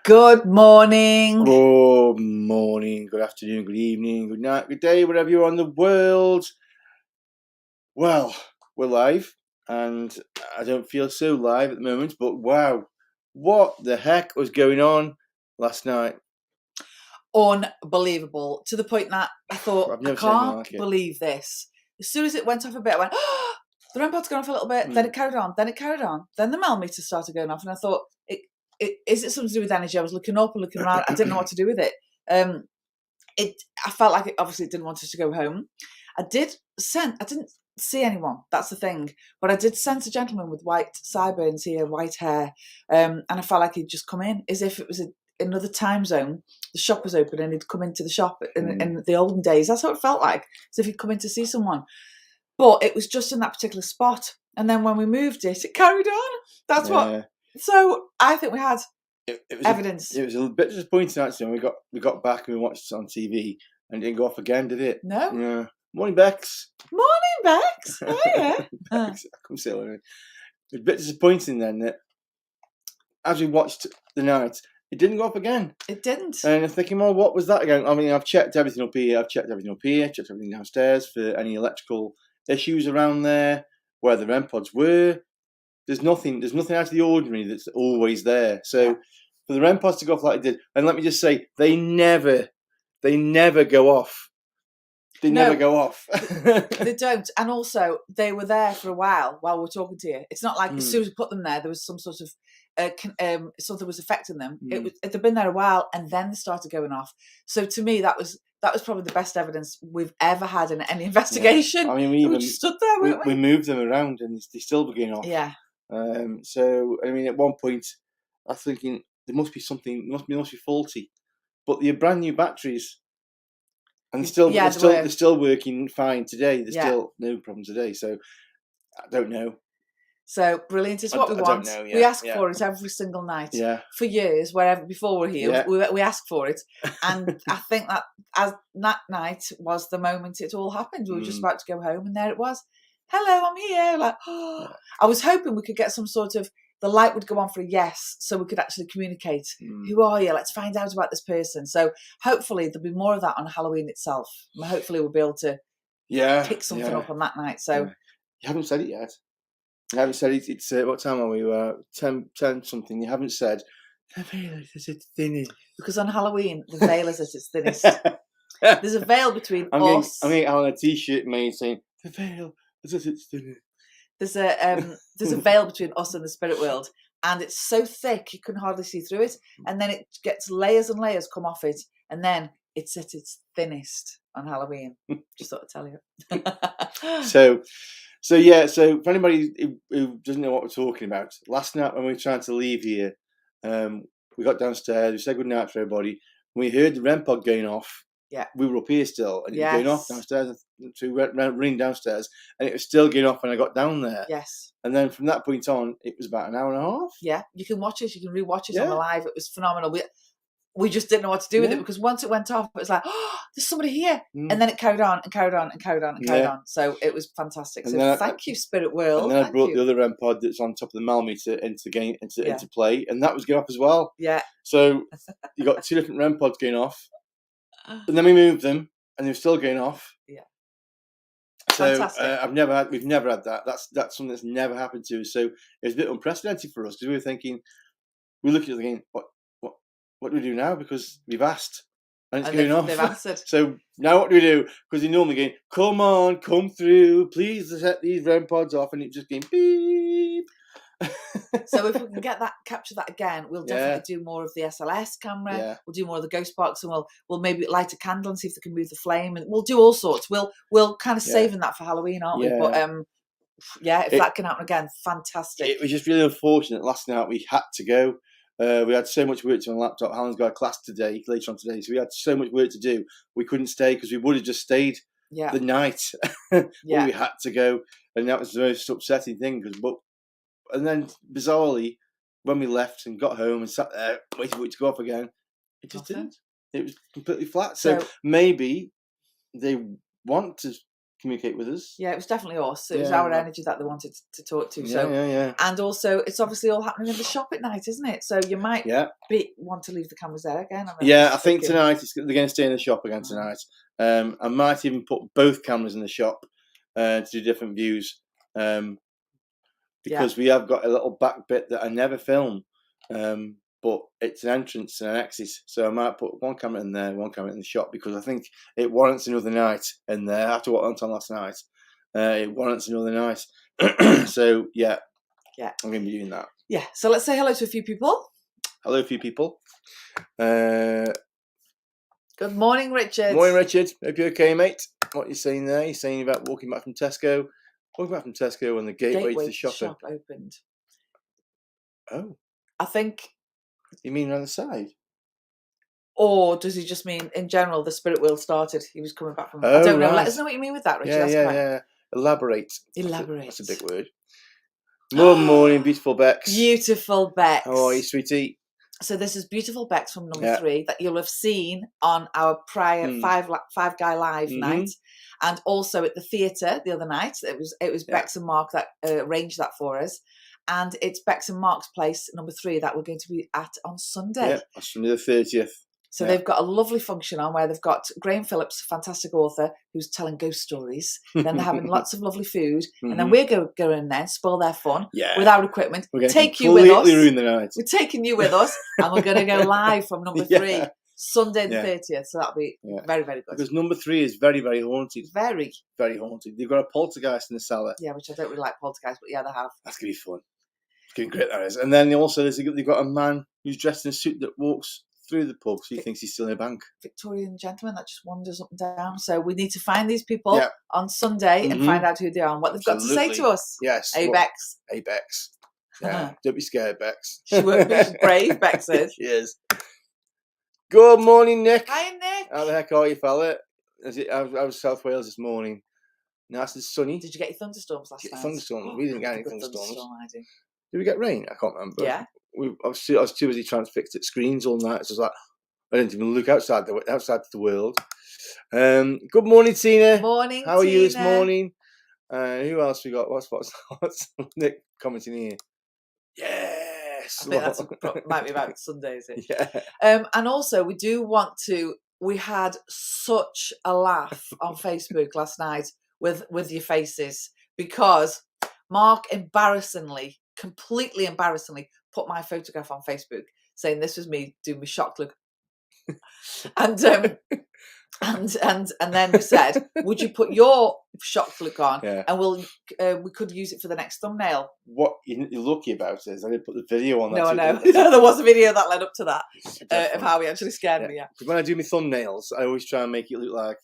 Good morning. Good morning, good afternoon, good evening, good night, good day, wherever you are in the world. Well, we're live, and I don't feel so live at the moment, but wow, what the heck was going on last night? Unbelievable. To the point that I thought, I've I never seen anything can't like it. believe this. As soon as it went off a bit, I went, oh, the REM Pod's gone off a little bit. Then it carried on. Then it carried on. Then the millimeter started going off. And I thought, is it something to do with energy? I was looking up and looking around. I didn't know what to do with it. I felt like it obviously didn't want us to go home. I didn't see anyone. That's the thing. But I did sense a gentleman with white sideburns here, white hair. And I felt like he'd just come in as if it was another time zone. The shop was open and he'd come into the shop in the olden days. That's how it felt like, as if he'd come in to see someone. But it was just in that particular spot. And then when we moved it carried on. That's what. So I think we had evidence. It was a bit disappointing actually when we got back and we watched it on TV and it didn't go off again, did it? No. Yeah. Morning, Bex. Morning, Bex. Hiya. Bex, come sit on it. It was a bit disappointing then that as we watched the night, it didn't go up again. It didn't. And I'm thinking, well, what was that again? I mean, I've checked everything up here. I've checked everything downstairs for any electrical issues around there, where the REM pods were. There's nothing out of the ordinary that's always there. So for the REM pods to go off like it did, and let me just say, they never go off. They never go off. They don't. And also, they were there for a while we're talking to you. It's not like as soon as we put them there was some sort of something was affecting them. They've been there a while, and then they started going off. So to me, that was probably the best evidence we've ever had in any investigation. Yeah. I mean, we just stood there, weren't we? We moved them around, and they still were going off. Yeah. So I mean, at one point, I was thinking there must be something. Must be faulty. But they're brand new batteries. And they're still working fine today. There's still no problem today. So I don't know. So brilliant. It's what we want. Don't know, we ask for it every single night. Yeah. For years, wherever before we're here, we ask for it. And I think that as that night was the moment it all happened. We were just about to go home, and there it was. Hello, I'm here. Like, oh. I was hoping we could get some sort of, the light would go on for a yes, so we could actually communicate. Who are you? Let's find out about this person. So hopefully there'll be more of that on Halloween itself. Hopefully we'll be able to pick something up on that night. So you haven't said it yet. You haven't said it. It's what time are we? 10 something. You haven't said the veil is at its thinnest. Because on Halloween the veil is at its thinnest. There's a veil between us. I'm getting on a t-shirt made saying the veil is at its thinnest. There's a veil between us and the spirit world, and it's so thick you can hardly see through it. And then it gets layers and layers come off it, and then it's at its thinnest on Halloween. Just thought I'd tell you. So for anybody who doesn't know what we're talking about, last night when we were trying to leave here, we got downstairs, we said good night to everybody. We heard the REM pod going off. Yeah, we were up here still, and it was going off downstairs. So we went running downstairs, and it was still going off when I got down there. Yes. And then from that point on, it was about an hour and a half. Yeah, you can watch it. You can rewatch it on the live. It was phenomenal. We just didn't know what to do with it, because once it went off, it was like, oh, there's somebody here. And then it carried on and carried on and carried on and carried on. So it was fantastic. So thank you, Spirit World. And then I brought the other REM pod that's on top of the millimeter into play, and that was going off as well. Yeah. So you got two different REM pods going off, and then we moved them, and they were still going off. Yeah. So we've never had that. That's something that's never happened to us. So it was a bit unprecedented for us, because we were thinking, we looked at it thinking, what do we do now? Because we've asked, and it's going off. They've answered. So now what do we do? Because they normally go, come on, come through, please set these REM pods off, and it's just going beep. So if we can capture that again, we'll definitely do more of the SLS camera. Yeah. We'll do more of the ghost box, and we'll maybe light a candle and see if they can move the flame, and we'll do all sorts. We'll kind of saving that for Halloween, aren't we? But if that can happen again, fantastic. It was just really unfortunate. Last night we had to go. We had so much work to do on the laptop. Helen's got a class later on today, so we had so much work to do. We couldn't stay, because we would have just stayed the night. But we had to go, and that was the most upsetting thing. And then bizarrely, when we left and got home and sat there waiting for it to go off again, it just didn't. It was completely flat. So maybe they want to communicate with us. Yeah, it was definitely us. It was our energy that they wanted to talk to. So, yeah. And also, it's obviously all happening in the shop at night, isn't it? So you might want to leave the cameras there again. I think tonight they're going to stay in the shop again tonight. I might even put both cameras in the shop to do different views. Because we have got a little back bit that I never film. But it's an entrance and an exit, so I might put one camera in there, one camera in the shop, because I think it warrants another night in there. After what went on last night, it warrants another night. So I'm going to be doing that. Yeah. So let's say hello to a few people. Hello, a few people. Good morning, Richard. Morning, Richard. Hope you're okay, mate. What are you saying there? You're saying about walking back from Tesco. Walking back from Tesco when the gateway to the shop opened. Oh. I think. You mean on the side? Or does he just mean in general the spirit wheel started? He was coming back from. I don't know. Right. Let us know what you mean with that, Richard. Yeah. Elaborate. Elaborate. That's a big word. Good morning, beautiful Bex. Beautiful Bex. How are you, sweetie? So this is beautiful Bex from number 3 that you'll have seen on our prior Five Guy Live night, and also at the theatre the other night. It was Bex and Mark that arranged that for us. And it's Bex and Mark's place, number 3, that we're going to be at on Sunday. Yeah, that's Sunday the 30th. So they've got a lovely function on where they've got Graham Phillips, a fantastic author, who's telling ghost stories. Then they're having lots of lovely food. And then we're going to go in there, spoil their fun with our equipment. We're going take to you with us. Ruin the night. We're taking you with us, and we're going to go live from number 3, Sunday the 30th. So that'll be very, very good. Because number 3 is very, very haunted. Very. Very haunted. They've got a poltergeist in the cellar. Yeah, which I don't really like poltergeist, but yeah, they have. That's going to be fun. It's going to be great, that is. And then also they've got a man who's dressed in a suit that walks through the pub, so he thinks he's still in a bank. Victorian gentleman that just wanders up and down. So we need to find these people on Sunday and find out who they are and what they've got to say to us. Yes. Hey, Bex. Hey, Bex. Yeah. Don't be scared, Bex. She won't be. She's brave, Bex is. She is. Good morning, Nick. Hi, Nick. How the heck are you, fella? I was South Wales this morning. Nice and sunny. Did you get your thunderstorms last night? Thunderstorms. We didn't get any thunderstorms. Thunderstorm, did we get rain? I can't remember. Yeah. I was too busy trying to fix screens all night. So I was like, I didn't even look outside the world. Good morning, Tina. Morning, How are you this morning? Who else we got? What's Nick commenting here? Yes. I think that's might be about Sunday, is it? Yeah. And also, we had such a laugh on Facebook last night with your faces, because Mark completely embarrassingly put my photograph on Facebook saying this was me doing my shocked look. And then we said, would you put your shocked look on and we could use it for the next thumbnail. What you're lucky about is I didn't put the video on that. No, I know. There was a video that led up to that of how he actually scared me. Yeah. Because when I do my thumbnails, I always try and make it look like,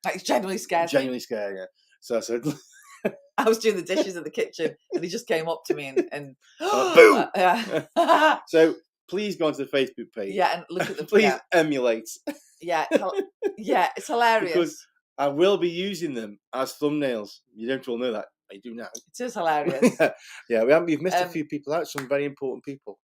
like he's genuinely scared. Genuinely scared, yeah. So I said, I was doing the dishes in the kitchen and he just came up to me and boom. Yeah. So please go onto the Facebook page. Yeah, and look at the please emulate. Yeah, it's hilarious. Because I will be using them as thumbnails. You don't all know that. I do now. It is hilarious. We've missed a few people out, some very important people.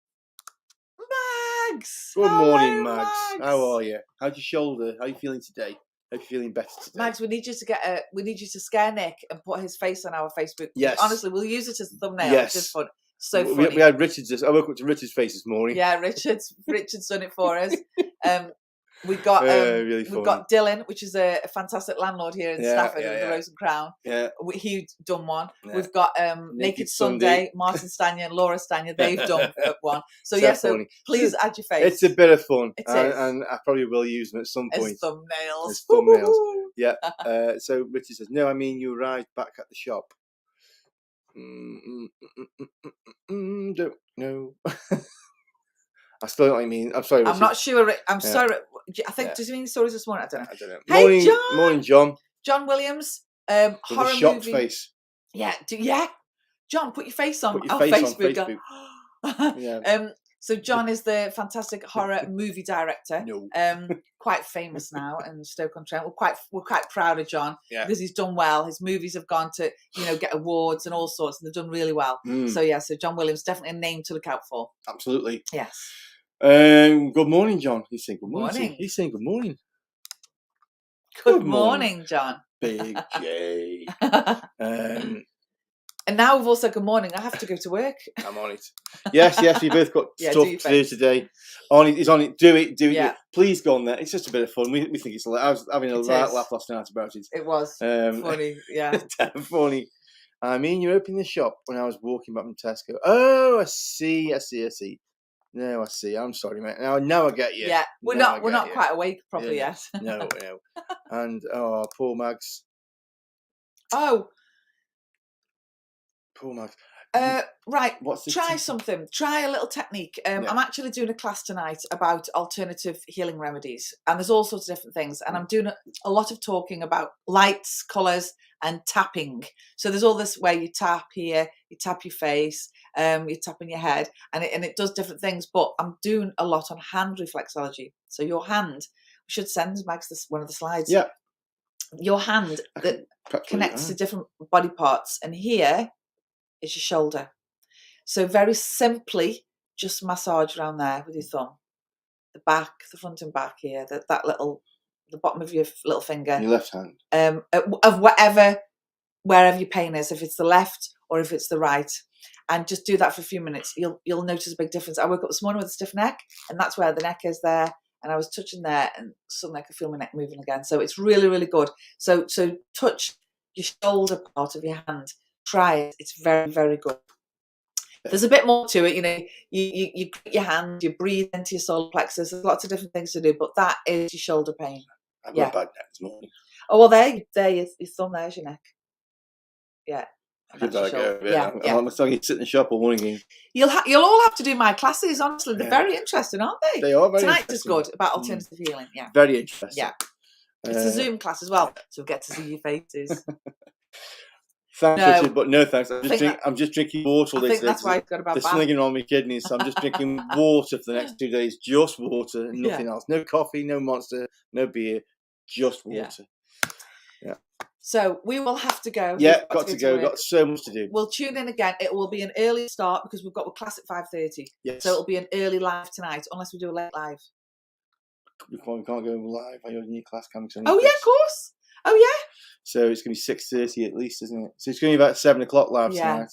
Mags! Good morning, Mags. How are you? How's your shoulder? How are you feeling today? Hope you're feeling better today. Mags, we need you to scare Nick and put his face on our Facebook. Yes. Honestly, we'll use it as a thumbnail. Yes. It's just fun. So funny. We had Richard's. I woke up to Richard's face this morning. Yeah, Richard's done it for us. We've got Dylan, which is a fantastic landlord here in Stafford, with the Rose and Crown. Yeah, he done one. Yeah. We've got Naked Sunday, Martin Stanier and Laura Stanier. They've done one. So so please add your face. It's a bit of fun, it is. And I probably will use them at some point. As thumbnails. As thumbnails. Yeah. So Richard says, "No, I mean you arrived back at the shop." Don't know. I still don't know what I mean. I'm sorry, Richard. I'm not sure. I'm sorry. I think, does he mean stories this morning? I don't know. Hey, John! Morning, John. John Williams. With horror a shocked movie. face. Yeah. John, put your face on our Facebook. Yeah. So John is the fantastic horror movie director. No. Quite famous now in Stoke-on-Trent. We're quite proud of John because he's done well. His movies have gone to get awards and all sorts, and they've done really well. So John Williams, definitely a name to look out for. Absolutely. Yes. Good morning, John. He's saying good morning. Morning. He's saying good morning. Good morning, John. Big J. And now we've all said good morning. I have to go to work. I'm on it. Yes, we both got stuff to do today. He's on it. Do it. Yeah. Please go on there. It's just a bit of fun. We think it's. I was having a laugh last night about it. It was funny. Yeah, funny. I mean, you opened the shop when I was walking back from Tesco. Oh, I see. No, I see. I'm sorry, mate. Now I get you. Yeah, we're not quite awake properly yet. No. And poor Mags. Oh. Poor Mags. Right. Try something. Try a little technique. I'm actually doing a class tonight about alternative healing remedies, and there's all sorts of different things. And I'm doing a lot of talking about lights, colours, and tapping. So there's all this where you tap here, you tap your face, you tap in your head, and it does different things. But I'm doing a lot on hand reflexology. So your hand, we should send Max one of the slides. Yeah. Your hand that connects to different body parts, and here is your shoulder. So very simply, just massage around there with your thumb, the back, the front and back here, the bottom of your little finger, your left hand, of wherever your pain is, if it's the left or if it's the right, and just do that for a few minutes. You'll notice a big difference. I woke up this morning with a stiff neck, and that's where the neck is there, and I was touching there, and suddenly I could feel my neck moving again. So it's really, really good. So touch your shoulder part of your hand. Try it. It's very, very good. There's a bit more to it, you grip your hand, you breathe into your solar plexus. There's lots of different things to do, but that is your shoulder pain. I've got a bad neck this morning. Oh, well, there your thumb, there's your neck. Yeah. I'm starting to sit in the shop all morning. You'll all have to do my classes, honestly. They're very interesting, aren't they? They are very Tonight is good, about alternative healing. Yeah. Very interesting. Yeah. It's a Zoom class as well, so we get to see your faces. Thanks, Richard, but no thanks. I'm just drinking water all day. I think that's why I've got a bad back. There's something wrong with my kidneys, so I'm just drinking water for the next 2 days. Just water and nothing else. No coffee, no Monster, no beer, just water. Yeah. So we will have to go. Yeah, got to go. Got so much to do. We'll tune in again. It will be an early start because we've got a class at 5:30. Yes. So it'll be an early live tonight, unless we do a late live. We can't go live. I have a new class coming. Oh yeah, of course. Oh yeah. So it's going to be 6:30 at least, isn't it? So it's going to be about 7 o'clock live tonight.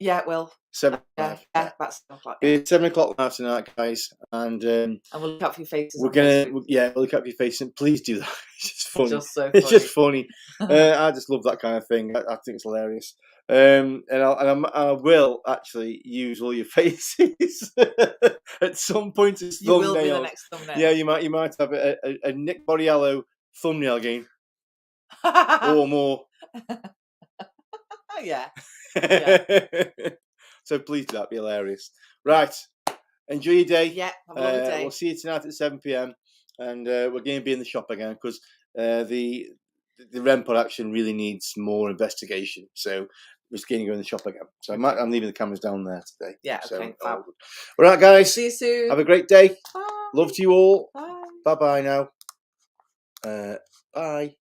Yeah, it will. 7 o'clock. Yeah, about 7 o'clock. It's 7 o'clock live tonight, guys. And we'll look up your faces. We'll look up your face, and please do that. It's just funny. It's just funny. I just love that kind of thing. I think it's hilarious. And I will actually use all your faces at some point as thumbnails. You will be the next thumbnail. Yeah, you might have a Nick Bodiello thumbnail game. Or more. Yeah. So please do that. Be hilarious. Right. Enjoy your day. Yeah. Have a lovely day. We'll see you tonight at 7 p.m. And we're going to be in the shop again because the REM Pod action really needs more investigation. So we're just going to go in the shop again. So I'm leaving the cameras down there today. Yeah. Okay. All right, guys. See you soon. Have a great day. Bye. Love to you all. Bye. Bye-bye now. Bye.